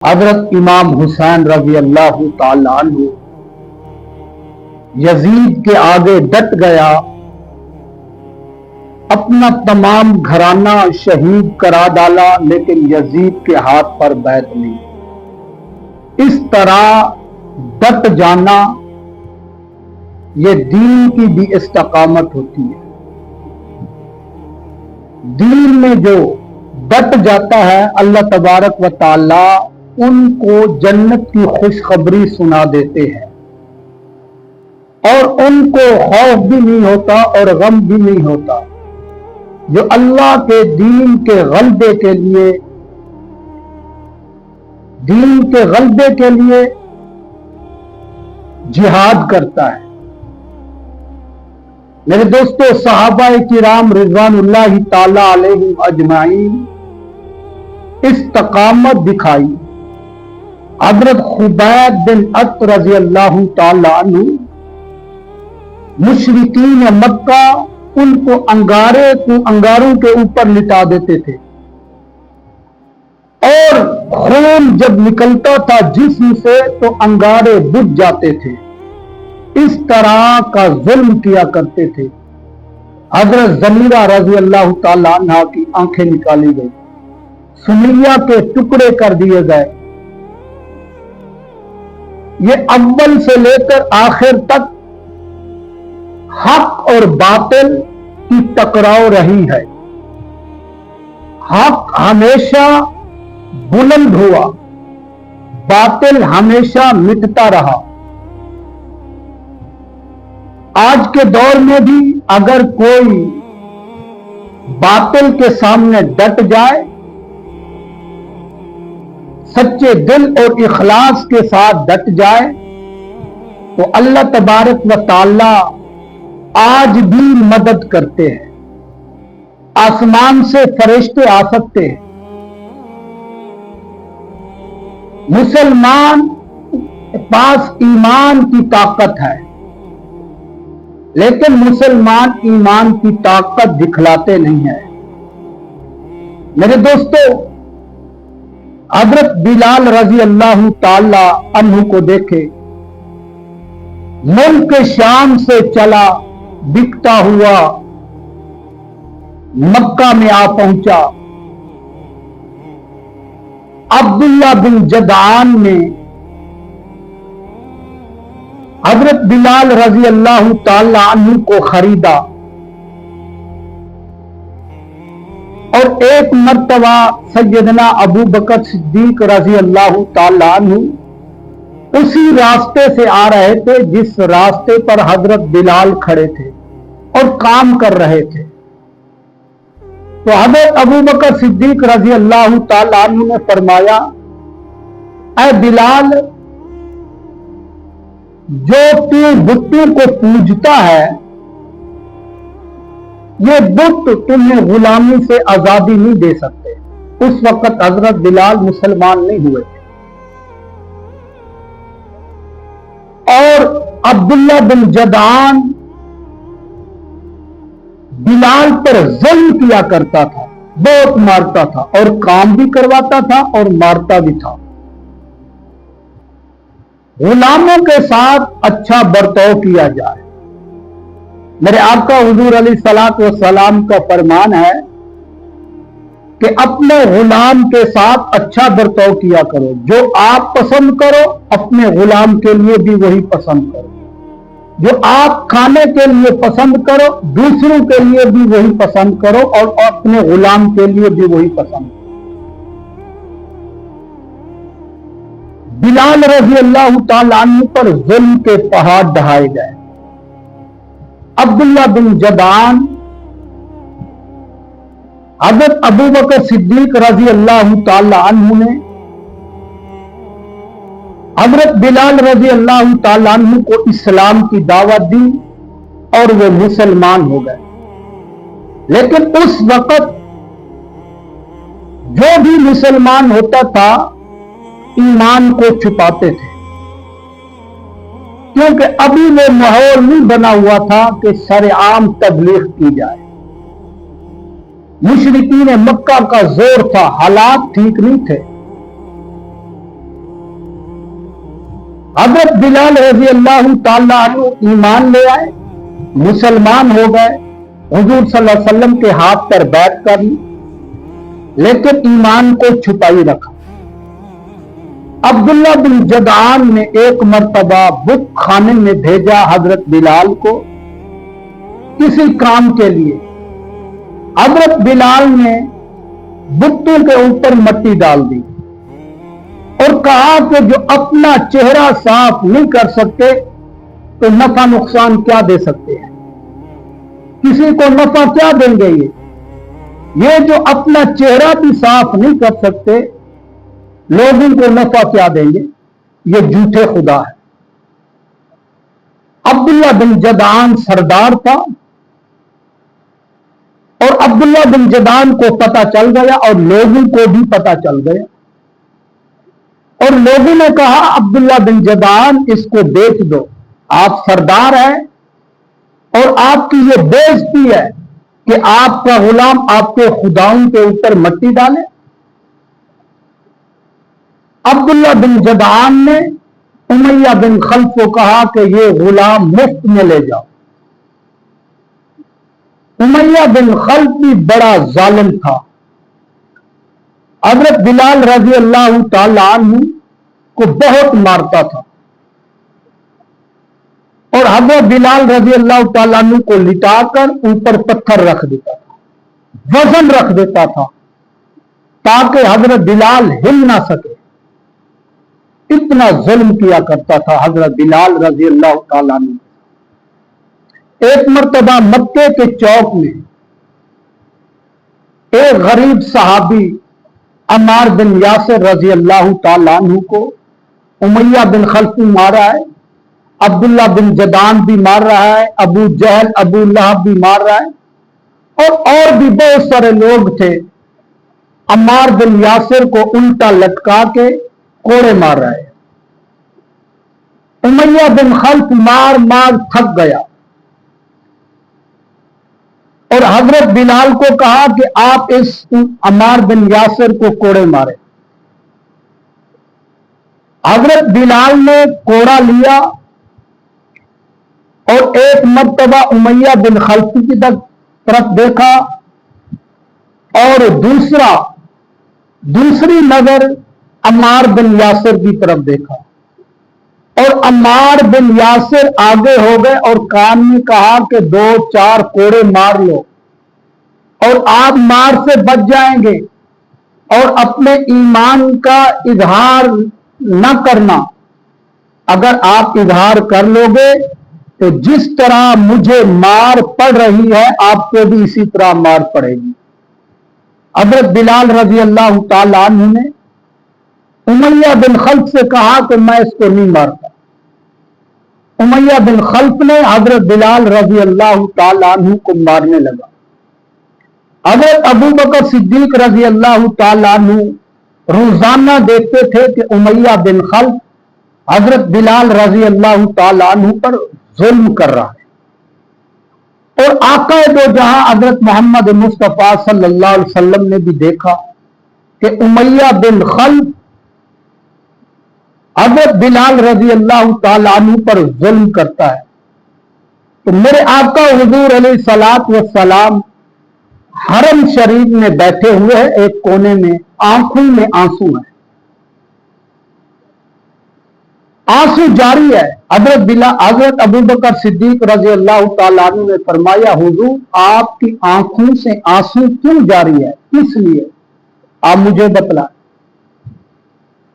حضرت امام حسین رضی اللہ تعالیٰ عنہ یزید کے آگے ڈٹ گیا، اپنا تمام گھرانہ شہید کرا ڈالا، لیکن یزید کے ہاتھ پر بیعت نہیں۔ اس طرح ڈٹ جانا یہ دین کی بھی استقامت ہوتی ہے۔ دین میں جو ڈٹ جاتا ہے اللہ تبارک و تعالی ان کو جنت کی خوشخبری سنا دیتے ہیں، اور ان کو خوف بھی نہیں ہوتا اور غم بھی نہیں ہوتا۔ جو اللہ کے دین کے غلبے کے لیے جہاد کرتا ہے۔ میرے دوستو، صحابہ کرام رضوان اللہ تعالی علیہم اجمعین استقامت دکھائی۔ حضرت خبیب بن عط رضی اللہ تعالی عنہ مشرکین مکہ ان کو انگاروں کے اوپر لٹا دیتے تھے، اور خون جب نکلتا تھا جسم سے تو انگارے بجھ جاتے تھے۔ اس طرح کا ظلم کیا کرتے تھے۔ حضرت زمیرہ رضی اللہ تعالی عنہ کی آنکھیں نکالی گئی، سمیہ کے ٹکڑے کر دیے گئے۔ یہ اول سے لے کر آخر تک حق اور باطل کی ٹکراؤ رہی ہے۔ حق ہمیشہ بلند ہوا، باطل ہمیشہ مٹتا رہا۔ آج کے دور میں بھی اگر کوئی باطل کے سامنے ڈٹ جائے، سچے دل اور اخلاص کے ساتھ ڈٹ جائے، تو اللہ تبارک و تعالی آج بھی مدد کرتے ہیں۔ آسمان سے فرشتے آ سکتے ہیں۔ مسلمان کے پاس ایمان کی طاقت ہے، لیکن مسلمان ایمان کی طاقت دکھلاتے نہیں ہیں۔ میرے دوستو، حضرت بلال رضی اللہ تعالی عنہ کو دیکھے، ملک شام سے چلا بکتا ہوا مکہ میں آ پہنچا۔ عبداللہ بن جدعان نے حضرت بلال رضی اللہ تعالی عنہ کو خریدا، اور ایک مرتبہ سیدنا ابو بکر صدیق رضی اللہ تعالی عنہ اسی راستے سے آ رہے تھے جس راستے پر حضرت بلال کھڑے تھے اور کام کر رہے تھے۔ تو حضرت ابو بکر صدیق رضی اللہ تعالی عنہ نے فرمایا، اے بلال، جو تو بتوں کو پوجتا ہے، یہ بت تمہیں غلامی سے آزادی نہیں دے سکتے۔ اس وقت حضرت بلال مسلمان نہیں ہوئے تھے، اور عبداللہ بن جدعان بلال پر ظلم کیا کرتا تھا، بہت مارتا تھا، اور کام بھی کرواتا تھا اور مارتا بھی تھا۔ غلاموں کے ساتھ اچھا برتاؤ کیا جائے۔ میرے آقا حضور علیہ الصلوۃ والسلام کا فرمان ہے کہ اپنے غلام کے ساتھ اچھا برتاؤ کیا کرو۔ جو آپ پسند کرو اپنے غلام کے لیے بھی وہی پسند کرو۔ جو آپ کھانے کے لیے پسند کرو دوسروں کے لیے بھی وہی پسند کرو، اور اپنے غلام کے لیے بھی وہی پسند کرو۔ بلال رضی اللہ تعالی عنہ پر ظلم کے پہاڑ ڈھائے گئے۔ عبداللہ بن جدعان حضرت ابو بکر صدیق رضی اللہ تعالی عنہ نے حضرت بلال رضی اللہ تعالی عنہ کو اسلام کی دعوت دی، اور وہ مسلمان ہو گئے۔ لیکن اس وقت جو بھی مسلمان ہوتا تھا ایمان کو چھپاتے تھے، کیونکہ ابھی وہ ماحول نہیں بنا ہوا تھا کہ شرعام تبلیغ کی جائے۔ مشرکین مکہ کا زور تھا، حالات ٹھیک نہیں تھے۔ حضرت بلال رضی اللہ تعالیٰ عنہ ایمان لے آئے, مسلمان ہو گئے, حضور صلی اللہ علیہ وسلم کے ہاتھ پر بیعت کر لی, لیکن ایمان کو چھپائی رکھا. عبداللہ بن جدعان نے ایک مرتبہ بت خانے میں بھیجا حضرت بلال کو کسی کام کے لیے. حضرت بلال نے بتوں کے اوپر مٹی ڈال دی اور کہا کہ جو اپنا چہرہ صاف نہیں کر سکتے تو نفع نقصان کیا دے سکتے ہیں, کسی کو نفع کیا دیں گے. یہ جو اپنا چہرہ بھی صاف نہیں کر سکتے, لوگوں کو نفع کیا دیں گے, یہ جھوٹے خدا ہے. عبداللہ بن جدعان سردار تھا اور عبداللہ بن جدعان کو پتا چل گیا اور لوگوں کو بھی پتا چل گیا, اور لوگوں نے کہا عبداللہ بن جدعان اس کو بیچ دو, آپ سردار ہیں اور آپ کی یہ بےعزتی ہے کہ آپ کا غلام آپ کے خداؤں کے اوپر مٹی ڈالے. عبداللہ بن جدعان نے امیہ بن خلف کو کہا کہ یہ غلام مفت میں لے جاؤ. امیہ بن خلف بھی بڑا ظالم تھا, حضرت بلال رضی اللہ تعالی عنہ کو بہت مارتا تھا اور حضرت بلال رضی اللہ تعالیٰ عنہ کو لٹا کر اوپر پتھر رکھ دیتا تھا, وزن رکھ دیتا تھا تاکہ حضرت بلال ہل نہ سکے. اتنا ظلم کیا کرتا تھا حضرت بلال رضی اللہ تعالیٰ عنہ. ایک مرتبہ مکے کے چوک میں ایک غریب صحابی عمار بن یاسر رضی اللہ تعالیٰ عنہ کو امیہ بن خلف مارا ہے, عبداللہ بن جدعان بھی مار رہا ہے, ابو جہل ابو لہب بھی مار رہا ہے, اور بھی بہت سارے لوگ تھے. عمار بن یاسر کو الٹا لٹکا کے کوڑے مار رہا ہے. امیہ بن خلف مار مار تھک گیا اور حضرت بلال کو کہا کہ آپ اس عمار بن یاسر کو کوڑے مارے. حضرت بلال نے کوڑا لیا اور ایک مرتبہ امیہ بن خلف کی طرف دیکھا اور دوسری نظر عمار بن یاسر کی طرف دیکھا, اور عمار بن یاسر آگے ہو گئے اور کان میں کہا کہ 2-4 کوڑے مار لو اور آپ مار سے بچ جائیں گے, اور اپنے ایمان کا اظہار نہ کرنا. اگر آپ اظہار کر لو گے تو جس طرح مجھے مار پڑ رہی ہے آپ کو بھی اسی طرح مار پڑے گی. حضرت بلال رضی اللہ تعالیٰ عنہ نے امیہ بن خلف سے کہا کہ میں اس کو نہیں مارتا. امیہ بن خلف نے حضرت بلال رضی اللہ تعالیٰ عنہ کو مارنے لگا. حضرت ابو بکر صدیق رضی اللہ تعالیٰ عنہ روزانہ دیکھتے تھے کہ امیہ بن خلف حضرت بلال رضی اللہ تعالیٰ عنہ پر ظلم کر رہا ہے, اور آقا دو جہاں حضرت محمد مصطفیٰ صلی اللہ علیہ وسلم نے بھی دیکھا کہ امیہ بن خلف حضرت بلال رضی اللہ تعالیٰ عنہ پر ظلم کرتا ہے. تو میرے آقا حضور علیہ الصلوۃ والسلام حرم شریف میں بیٹھے ہوئے ہیں, ایک کونے میں آنکھوں میں آنسو ہیں, آنسو جاری ہے. حضرت ابو بکر صدیق رضی اللہ تعالیٰ عنہ نے فرمایا حضور آپ کی آنکھوں سے آنسو کیوں جاری ہے, اس لیے آپ مجھے بتلا.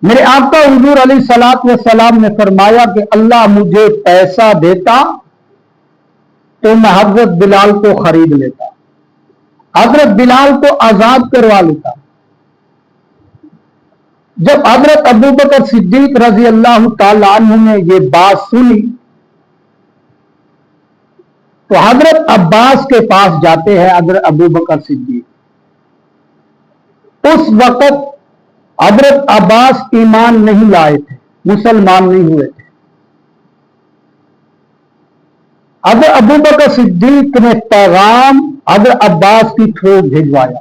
میرے آقا حضور علیہ الصلوۃ والسلام نے فرمایا کہ اللہ مجھے پیسہ دیتا تو میں حضرت بلال کو خرید لیتا, حضرت بلال کو آزاد کروا لیتا. جب حضرت ابو بکر صدیق رضی اللہ تعالیٰ عنہ نے یہ بات سنی تو حضرت عباس کے پاس جاتے ہیں. حضرت ابو بکر صدیق اس وقت حضرت عباس ایمان نہیں لائے تھے, مسلمان نہیں ہوئے تھے. حضرت ابو بکر صدیق نے پیغام حضرت عباس کی تھرو بھیجوایا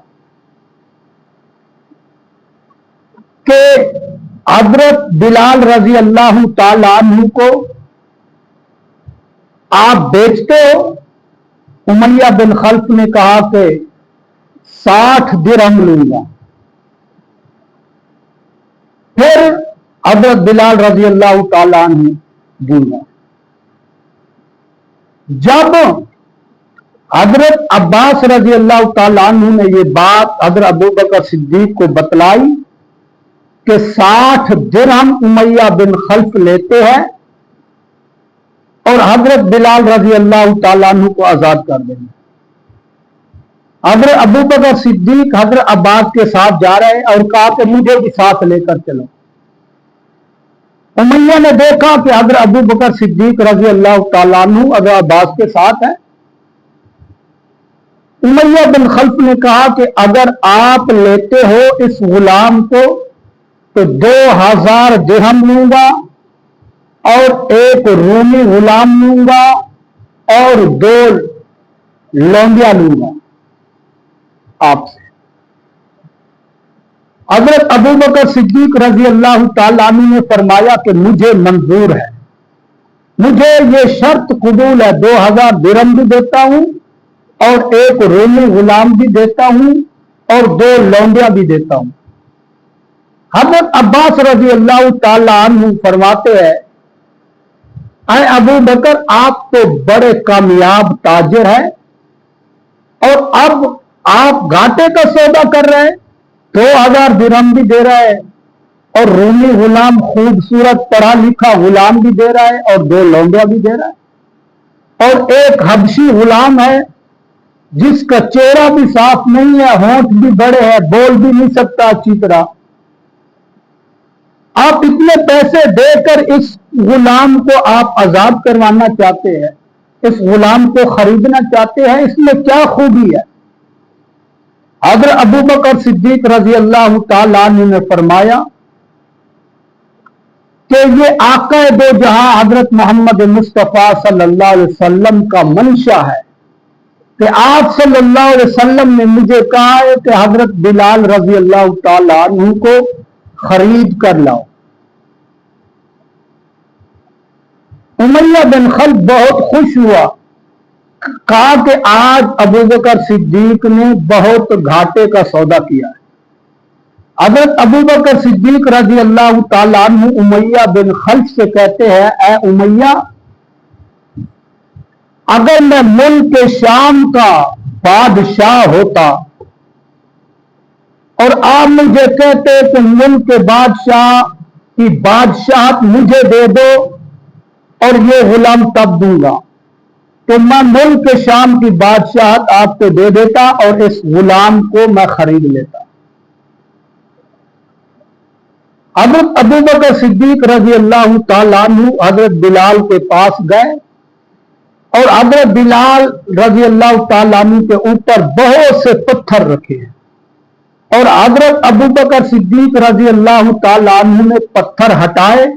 کہ हजरत बिलाल रजी अल्लाह ताला अन्हु को आप बेचते हो? उमैया बिन खल्फ ने कहा कि 60 दिरहम लूंगा। फिर हजरत बिलाल रजी अल्लाह ताला अन्हु दूंगा। जब हजरत अब्बास रजी अल्लाह ताला अन्हु ने ये बात हजरत अबू बकर सिद्दीक को बतलाई कि 60 दिरहम उमैया बिन खल्फ लेते हैं और हजरत बिलाल रजी अल्लाह ताला अन्हु को आजाद कर देंगे। हजरत अबू बकर सिद्दीक हजरत अब्बास के साथ जा रहे हैं और कहा कि मुझे भी साथ लेकर चलो। उमैया ने देखा कि हजरत अबू बकर सिद्दीक रजी अल्लाह ताला अन्हु हजरत अब्बास के साथ है। उमैया बिन खल्फ ने कहा कि अगर आप लेते हो इस गुलाम को तो 2000 दिरहम लूंगा और एक रूमी गुलाम लूंगा और 2 लौंडिया लूंगा आपसे। हजरत अबू बकर सिद्दीक रजी अल्लाह ताला अन्हु ने फरमाया कि मुझे मंजूर है, मुझे ये शर्त कबूल है, 2000 दिरहम भी देता हूं और एक रूमी गुलाम भी देता हूं और 2 लौंडिया भी देता हूं। हजरत अब्बास रजी अल्लाह ताला अन्हु फरमाते हैं, अरे अबू बकर आप तो बड़े कामयाब ताजिर हैं और अब आप घाटे का सौदा कर रहे हैं, 2000 दिरहम भी दे रहा है और रूमी गुलाम खूबसूरत पढ़ा लिखा गुलाम भी दे रहा है और 2 लौंडिया भी दे रहा है और एक हबशी गुलाम है जिसका चेहरा भी साफ नहीं है, होंठ भी बड़े हैं, बोल भी नहीं सकता अच्छी तरह। आप इतने पैसे देकर इस गुलाम को आप आजाद करवाना चाहते हैं, इस गुलाम को खरीदना चाहते हैं, इसमें क्या खूबी है? हजरत अबू बकर सिद्दीक रजी अल्लाह ताला अन्हु ने फरमाया कि ये आका दो जहां हजरत मोहम्मद मुस्तफा सल्लल्लाहु अलैहि वसल्लम का मंशा है कि आप सल्लल्लाहु अलैहि वसल्लम ने मुझे कहा है कि हजरत बिलाल रजी अल्लाह ताला अन्हु को खरीद कर लाओ। उमैया बिन खल्फ बहुत खुश हुआ, कहा कि आज अबू बकर सिद्दीक ने बहुत घाटे का सौदा किया है। हजरत अबू बकर सिद्दीक रजी अल्लाह ताला अन्हु उमैया बिन खल्फ से कहते हैं, ऐ उमैया, अगर मैं मुल्क शाम का बादशाह होता और आप मुझे कहते कि मुल्क के बादशाह की बादशाहत मुझे दे दो और ये गुलाम तब दूंगा, तो मैं मुल्क शाम की बादशाहत आपको दे देता और इस गुलाम को मैं खरीद लेता। हजरत अबू बकर सिद्दीक रजी अल्लाह ताला अन्हु हजरत बिलाल के पास गए और हजरत बिलाल रजी अल्लाह ताला अन्हु के ऊपर बहुत से पत्थर रखे हैं और हजरत अबू बकर सिद्दीक रजी अल्लाह ताला अन्हु ने पत्थर हटाए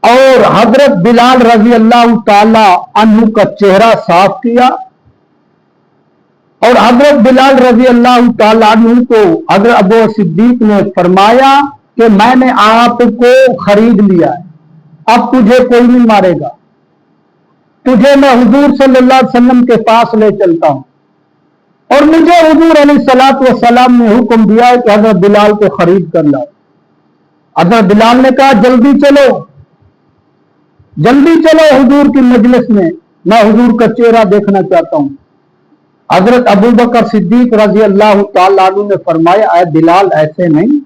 और हजरत बिलाल रजी अल्लाह ताला अन्हु का चेहरा साफ किया और हजरत बिलाल रजी अल्लाह ताला अन्हु को हजरत अबू सिद्दीक ने फरमाया कि मैंने आपको खरीद लिया है, अब तुझे कोई नहीं मारेगा, तुझे मैं हुजूर सल्लल्लाहु अलैहि वसल्लम के पास ले चलता हूं और मुझे हुजूर अलैहिस्सलातु वस्सलाम ने हुक्म दिया है कि हजरत बिलाल को खरीद कर लाओ। हजरत बिलाल ने कहा, जल्दी चलो, जल्दी चलो हुजूर की मजलिस में, मैं हुजूर का चेहरा देखना चाहता हूं। हजरत अबू बकर सिद्दीक रजी अल्लाह ताला अन्हु ने फरमाया, ऐ बिलाल, ऐसे नहीं,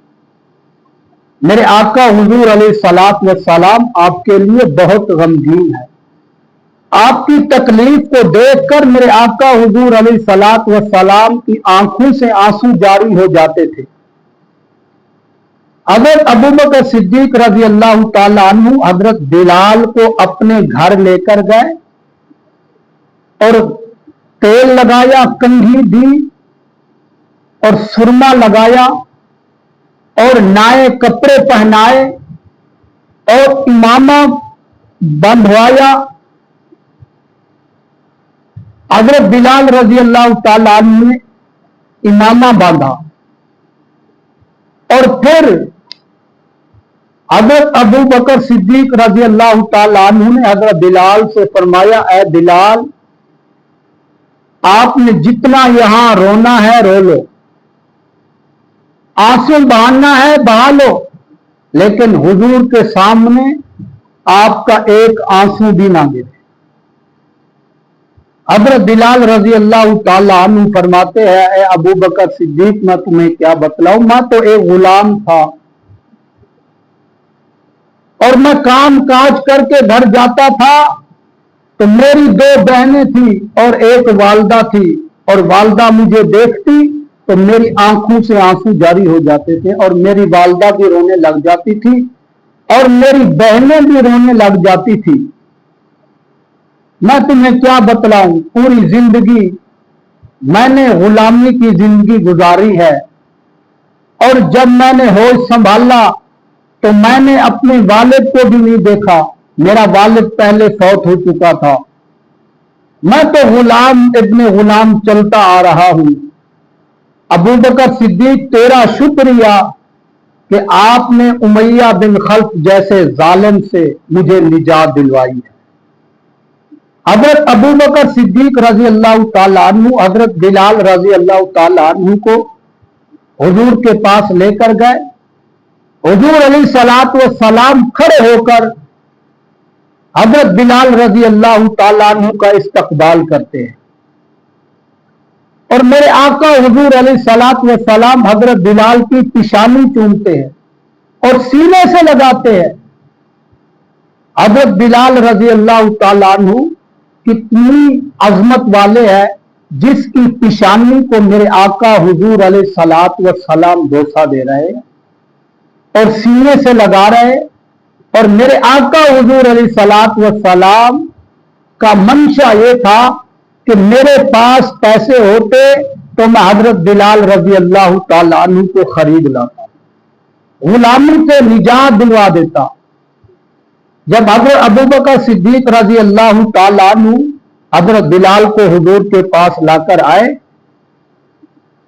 मेरे आका हुजूर अलैहिस्सलातु वस्सलाम आपके लिए बहुत गमगीन है, आपकी तकलीफ को देखकर मेरे आका हुजूर अलैहिस्सलातु वस्सलाम की आंखों से आंसू जारी हो जाते थे। हजरत अबू बकर सिद्दीक रजी अल्लाह ताला अन्हु हजरत बिलाल को अपने घर लेकर गए और तेल लगाया, कंघी दी और सुरमा लगाया और नए कपड़े पहनाए और इमामा बंधवाया। हजरत बिलाल रजी अल्लाह ताला अन्हु ने इमामा बांधा और फिर हजरत अबू बकर सिद्दीक रजी अल्लाह ताला अन्हु ने हजरत बिलाल से फरमाया, ऐ बिलाल, आपने जितना यहां रोना है रो लो, आंसू बहाना है बहा लो, लेकिन हुजूर के सामने आपका एक आंसू भी ना गिरे। हजरत बिलाल रजी अल्लाह ताला अन्हु फरमाते हैं, ऐ अबू बकर सिद्दीक, मैं तुम्हें क्या बतलाऊं, मैं तो एक गुलाम था और मैं काम काज करके घर जाता था तो मेरी दो बहनें थी और एक वालदा थी, और वालदा मुझे देखती तो मेरी आंखों से आंसू जारी हो जाते थे और मेरी वालदा भी रोने लग जाती थी और मेरी बहनें भी रोने लग जाती थी। मैं तुम्हें क्या बतलाऊं, पूरी जिंदगी मैंने गुलामी की जिंदगी गुजारी है और जब मैंने होश संभाला तो मैंने अपने वालिद को भी नहीं देखा, मेरा वालिद पहले फौत हो चुका था। मैं तो गुलाम इब्ने गुलाम चलता आ रहा हूं। अबू बकर सिद्दीक, तेरा शुक्रिया कि आपने उमैया बिन खल्फ जैसे जालिम से मुझे निजात दिलवाई है। हजरत अबू बकर सिद्दीक रजी अल्लाह ताला अन्हु हजरत बिलाल रजी अल्लाह ताला अन्हु को हुजूर के पास लेकर गए। हुजूर अलैहिस्सलातु वस्सलाम खड़े होकर हजरत बिलाल रजी अल्लाह ताला अन्हु का इस्तकबाल करते हैं और मेरे आका हुजूर अलैहिस्सलातु वस्सलाम हजरत बिलाल की पिशानी चूमते हैं और सीने से लगाते हैं। हजरत बिलाल रजी अल्लाह ताला अन्हु कितनी अजमत वाले हैं, जिसकी पिशानी को मेरे आका हुजूर अलैहिस्सलातु वस्सलाम बोसा दे रहे हैं और सीने से लगा रहे। और मेरे आका हुजूर अलैहिस्सलातु वस्सलाम का मंशा ये था कि मेरे पास पैसे होते तो मैं हजरत बिलाल रजी अल्लाह ताला अन्हु को खरीद लाता, गुलामी से निजात दिलवा देता। जब हजरत अबू बकर सिद्दीक रजी अल्लाह ताला अन्हु हजरत बिलाल को हुजूर के पास लाकर आए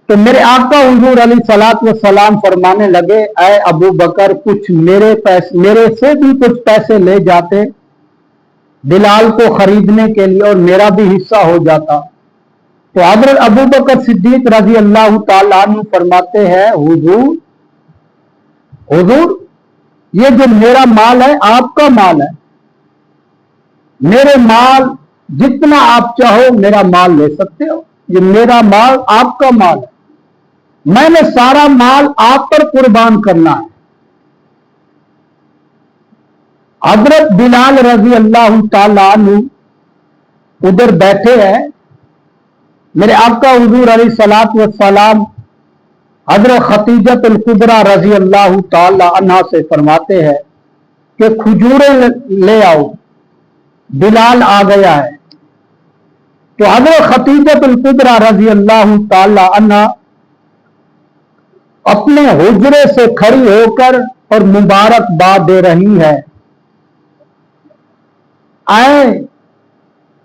तो मेरे आका हुजूर अलैहिस्सलातु वस्सलाम फरमाने लगे, ऐ अबू बकर, कुछ मेरे से भी कुछ पैसे ले जाते बिलाल को खरीदने के लिए और मेरा भी हिस्सा हो जाता। तो हजरत अबू बकर सिद्दीक रजी अल्लाह ताला अन्हु फरमाते हैं, हुजूर, ये जो मेरा माल है आपका माल है, मेरे माल जितना आप चाहो मेरा माल ले सकते हो, ये मेरा माल आपका माल है, मैंने सारा माल आप पर कुर्बान करना है। हजरत बिलाल रजी अल्लाह ताला अन्हु उधर बैठे हैं। मेरे आका हुजूर अलैहिस्सलातु वस्सलाम हजरत खतीजतुल कुबरा रजी अल्लाह ताला अन्हा से फरमाते हैं कि खजूरें ले आओ, बिलाल आ गया है। तो हजरत खतीजतुल कुबरा रजी अल्लाह ताला अन्हा अपने हुजरे से खड़ी होकर और मुबारकबाद दे रही है, आए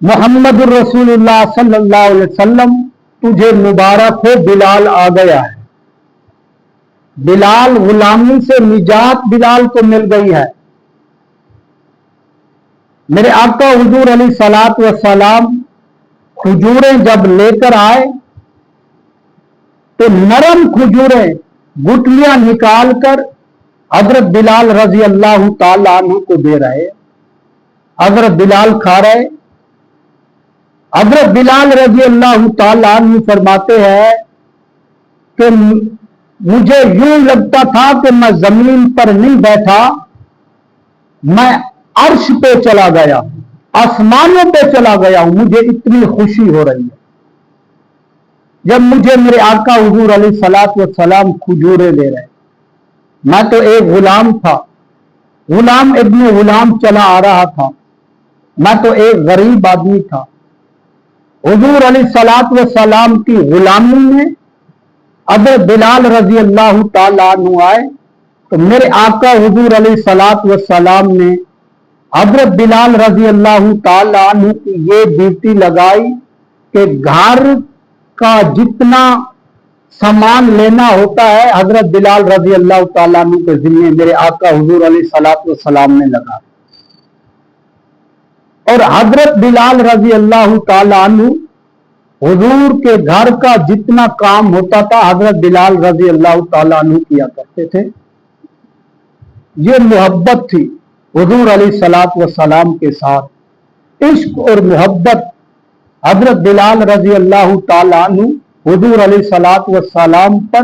मोहम्मद रसूलुल्लाह सल्लल्लाहु अलैहि वसल्लम, तुझे मुबारक हो, बिलाल आ गया है। बिलाल गुलामी से निजात बिलाल को मिल गई है। मेरे आका हुजूर अलैहिस्सलातु वस्सलाम खजूरें जब लेकर आए तो नरम खजूरें गुठलियां निकालकर हजरत बिलाल रजी अल्लाह ताला अन्हु को दे रहे। हजरत बिलाल खा रहे। हजरत बिलाल रजी अल्लाह ताला अन्हु फरमाते हैं कि मुझे यूं लगता था कि मैं जमीन पर नहीं बैठा, मैं अर्श पे चला गया, आसमानों पे चला गया हूं, मुझे इतनी खुशी हो रही है। जब मुझे मेरे आका हुजूर अलैहिस्सलातु वस्सलाम खजूरें दे रहे, मैं तो एक गुलाम था, गुलाम इब्ने गुलाम चला आ रहा था, मैं तो एक गरीब आदमी था। हुजूर अलैहिस्सलातु वस्सलाम की गुलामी में हजरत बिलाल रजी अल्लाह ताला अन्हु आए तो मेरे आका हुजूर अलैहिस्सलातु वस्सलाम ने हजरत बिलाल रजी अल्लाह ताला अन्हु की ये ड्यूटी लगाई कि घर का जितना सामान लेना होता है, हजरत बिलाल रजी अल्लाह ताला अन्हु के जिम्मे मेरे आका हुजूर अलैहिस्सलाम ने लगा। और हजरत बिलाल रजी अल्लाह ताला अन्हु हुजूर के घर का जितना काम होता था हजरत बिलाल रजी अल्लाह ताला अन्हु किया करते थे। ये मोहब्बत थी हुजूर अलैहिस्सलाम के साथ, इश्क और मोहब्बत। हजरत बिलाल रजी अल्लाह ताला अन्हु हुजूर अलैहिस्सलाम पर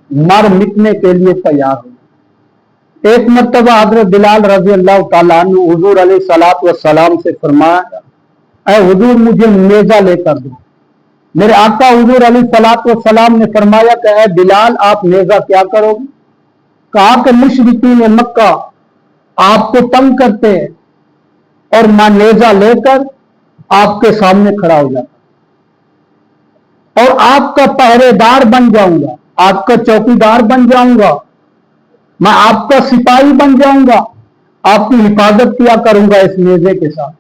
मर मिटने के लिए तैयार हुए। एक मर्तबा हजरत बिलाल रजी अल्लाह ताला अन्हु हुजूर अलैहिस्सलाम से फरमाया, ऐ हुजूर मुझे नेजा लेकर दो। मेरे आका हुजूर अलैहिस्सलाम ने फरमाया कि ऐ बिलाल आप नेजा क्या करोगे? कहा कि मुशरिकीन मक्का आपको तंग करते हैं और मैं नेजा लेकर आपके सामने खड़ा हो जाता और आपका पहरेदार बन जाऊंगा, आपका चौकीदार बन जाऊंगा, मैं आपका सिपाही बन जाऊंगा, आपकी हिफाजत किया करूंगा इस नेजे के साथ।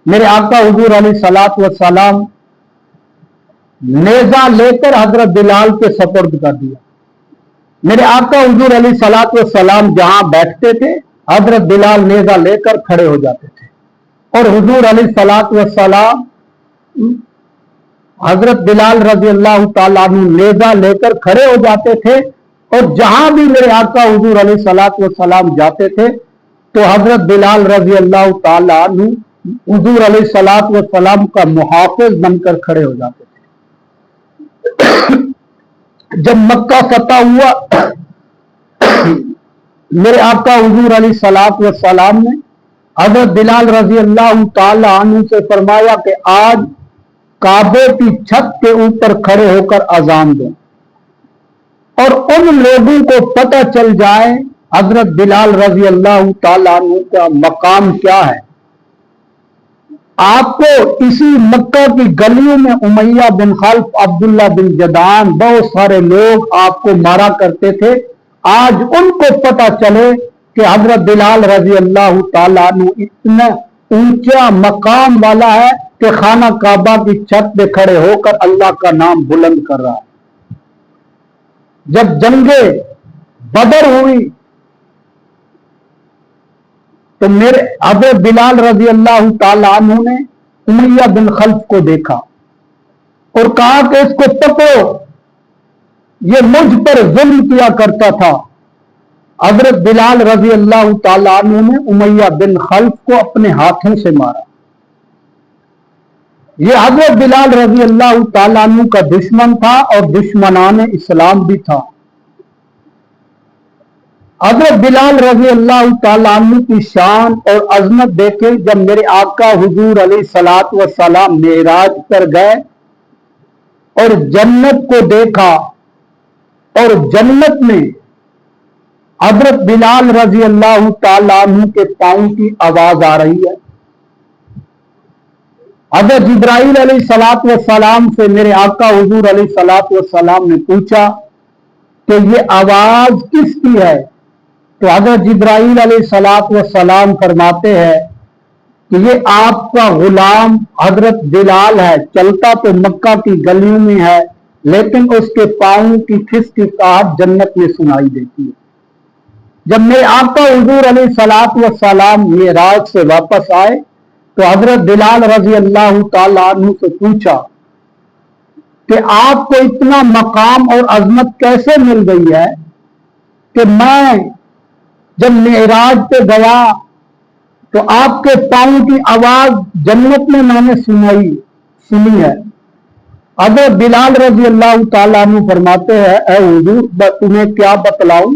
मेरे आका हुजूर अलैहिस्सलाम नेजा लेकर हजरत बिलाल के सपुर्द कर दिया। मेरे आका हुजूर अलैहिस्सलाम जहां बैठते थे हजरत बिलाल नेजा लेकर खड़े हो जाते थे और हुजूर अलैहिस्सलाम हजरत बिलाल रजी अल्लाह ताला अन्हु नेजा लेकर खड़े हो जाते थे और जहां भी मेरे आका हुजूर अलैहिस्सलाम जाते थे तो हजरत बिलाल रजी अल्लाह ताला अन्हु हुजूर अलैहिस्सलाम का मुहाफिज बनकर खड़े हो जाते थे। जब मक्का फतह हुआ मेरे आका हुजूर अलैहिस्सलाम ने हजरत बिलाल रजी अल्लाह ताला अन्हु से फरमाया कि आज काबे की छत के ऊपर खड़े होकर अजान दो और उन लोगों को पता चल जाए हजरत बिलाल रजी अल्लाह ताला अन्हु का मकाम क्या है। आपको इसी मक्का की गलियों में उमैया बिन खल्फ, अब्दुल्ला बिन जदान, बहुत सारे लोग आपको मारा करते थे। आज उनको पता चले कि हजरत बिलाल रजी अल्लाह ताला अन्हु इतना ऊंचा मकाम वाला है कि खाना काबा की छत पे खड़े होकर अल्लाह का नाम बुलंद कर रहा है। जब जंगे बदर हुई तो मेरे हजरत बिलाल रजी अल्लाह ताला अन्हु ने उमैया बिन खल्फ को देखा और कहा कि इसको पकड़ो, ये मुझ पर जुल्म किया करता था। हजरत बिलाल रजी अल्लाह ताला अन्हु ने उमैया बिन खल्फ को अपने हाथों से मारा। ये हजरत बिलाल रजी अल्लाह ताला अन्हु का दुश्मन था और दुश्मनाने इस्लाम भी था। हजरत बिलाल रजी अल्लाह ताला अन्हु की शान और अजमत देखे जब मेरे आका हुजूर अलैहिस्सलाम मेराज पर गए और जन्नत को देखा और जन्नत में हजरत बिलाल रजी अल्लाह ताला अन्हु के पांव की आवाज आ रही है। हजरत जिब्राइल अलैहिस्सलाम से मेरे आका हुजूर अलैहिस्सलाम ने पूछा कि ये आवाज किसकी है? तो हजरत जिब्राइल अलैहिस्सलाम फरमाते हैं कि ये आपका गुलाम हजरत बिलाल है, चलता तो मक्का की गलियों में है लेकिन उसके पांव की खिसखिसाहट जन्नत में सुनाई देती है। जब मेरे आका हुजूर अलैहिस्सलाम मेराज से वापस आए तो हजरत बिलाल रजी अल्लाह ताला अन्हु से पूछा कि आपको इतना मकाम और अजमत कैसे मिल गई है कि मैं जब मेराज पे गया तो आपके पांव की आवाज जन्नत में मैंने सुनी है। हजरत बिलाल रजी अल्लाह ताला अन्हु फरमाते हैं, ऐ हुजूर तुम्हें क्या बतलाऊं,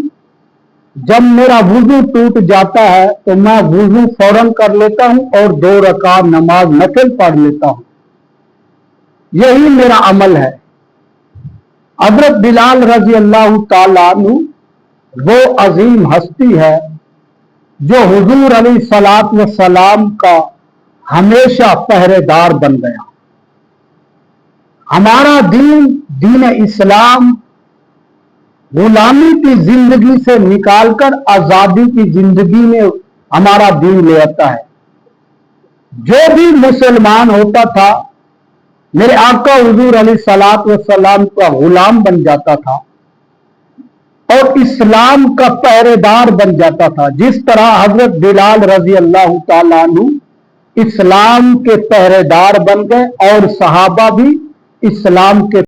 जब मेरा वुजू टूट जाता है तो मैं वुजू फौरन कर लेता हूं और 2 रकात नमाज नफिल पढ़ लेता हूं, यही मेरा अमल है। हजरत बिलाल रजी अल्लाह ताला अन्हु वो अजीम हस्ती है जो हुजूर अलैहिस्सलाम का हमेशा पहरेदार बन गया। हमारा दीन, दीन इस्लाम गुलामी की जिंदगी से निकालकर आजादी की जिंदगी में हमारा दीन ले आता है। जो भी मुसलमान होता था میرے آقا حضور علیہ الصلوۃ والسلام کا غلام بن جاتا تھا اور اسلام کا پہرے دار بن جاتا تھا، جس طرح حضرت بلال رضی اللہ تعالیٰ عنہ اسلام کے پہرے دار بن گئے اور صحابہ بھی اسلام کے